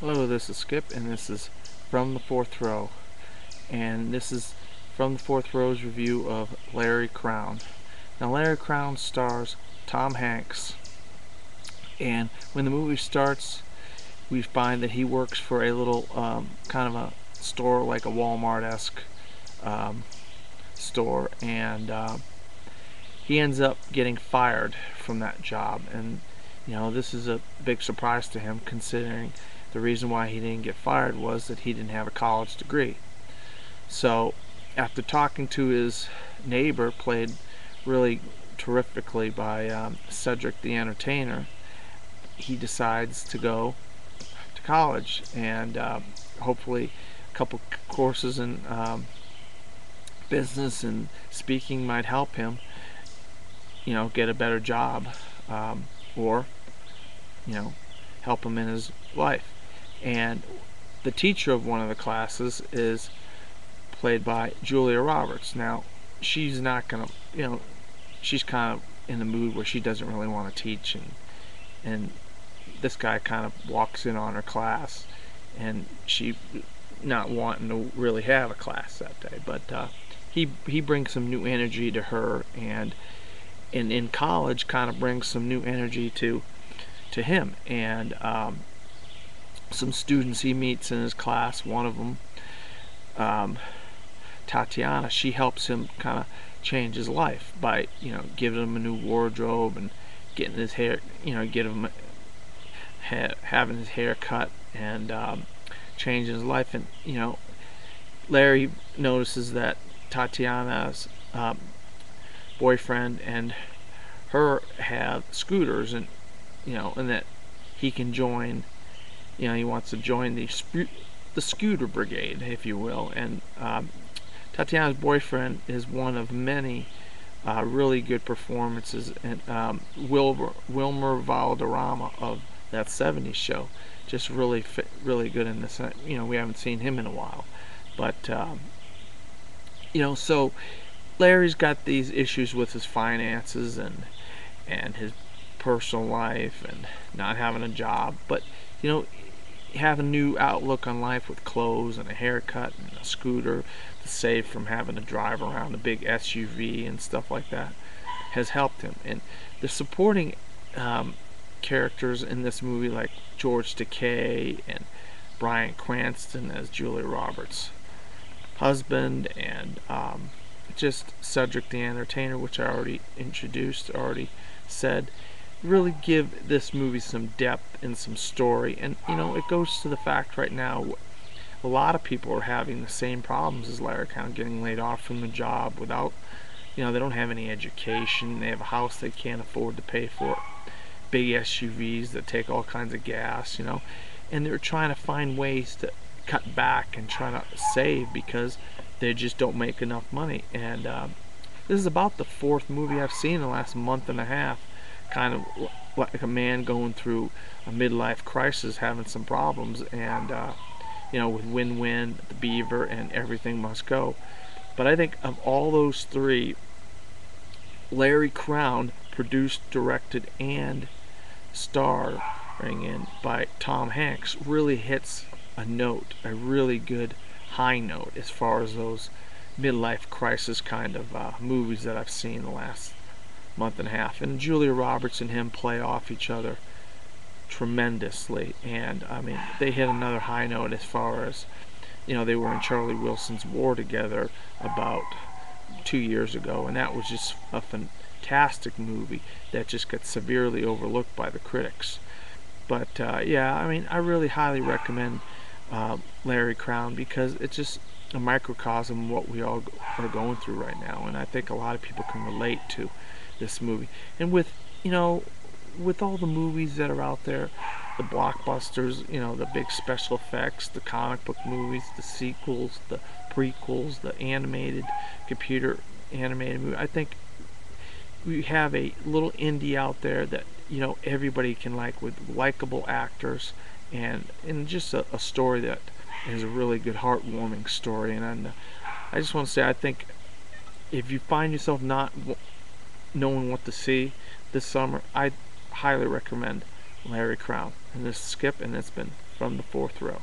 Hello, this is Skip, and this is From the Fourth Row. And this is From the Fourth Row's review of Larry Crowne. Now, Larry Crowne stars Tom Hanks, and when the movie starts, we find that he works for a little kind of a store, like a Walmart-esque um, store, and he ends up getting fired from that job. And this is a big surprise to him, considering the reason why he didn't get fired was that he didn't have a college degree. So after talking to his neighbor, played really terrifically by Cedric the Entertainer, he decides to go to college, and hopefully a couple courses in business and speaking might help him get a better job, or help him in his life. And the teacher of one of the classes is played by Julia Roberts. Now, she's not gonna, she's kind of in the mood where she doesn't really want to teach, and this guy kind of walks in on her class, and she not wanting to really have a class that day, but he brings some new energy to her, and in college kind of brings some new energy to him, and some students he meets in his class. One of them, Tatiana, she helps him kind of change his life by giving him a new wardrobe and getting his hair, getting him having his hair cut, and changing his life. And Larry notices that Tatiana's boyfriend and her have scooters, and and that he can join. He wants to join the scooter brigade, if you will. And Tatiana's boyfriend is one of many really good performances, and Wilmer Valderrama of that '70s show, just really really good in this. We haven't seen him in a while, but so Larry's got these issues with his finances and his personal life and not having a job, but have a new outlook on life with clothes and a haircut and a scooter to save from having to drive around a big SUV and stuff like that has helped him. And the supporting characters in this movie, like George Takei and Bryan Cranston as Julia Roberts' husband, and just Cedric the Entertainer, which I already said, really give this movie some depth and some story. And it goes to the fact right now a lot of people are having the same problems as Larry, kind of getting laid off from the job without, they don't have any education, they have a house they can't afford to pay for, big SUVs that take all kinds of gas, and they're trying to find ways to cut back and try to save because they just don't make enough money. And this is about the fourth movie I've seen in the last month and a half, kind of like a man going through a midlife crisis, having some problems, and with Win-Win, The Beaver, and Everything Must Go. But I think of all those three, Larry Crowne, produced, directed, and starring in by Tom Hanks, really hits a really good high note as far as those midlife crisis kind of movies that I've seen the last month and a half. And Julia Roberts and him play off each other tremendously, and I mean, they hit another high note as far as they were in Charlie Wilson's War together about 2 years ago, and that was just a fantastic movie that just got severely overlooked by the critics. But yeah, I mean, I really highly recommend Larry Crowne, because it's just a microcosm of what we all are going through right now, and I think a lot of people can relate to this movie. And with with all the movies that are out there, the blockbusters, the big special effects, the comic book movies, the sequels, the prequels, the computer animated movie, I think we have a little indie out there that everybody can like, with likable actors, and just a story that is a really good, heartwarming story. And I just want to say, I think if you find yourself not knowing what to see this summer, I highly recommend Larry Crowne. And this is Skip, and it's been From the Fourth Row.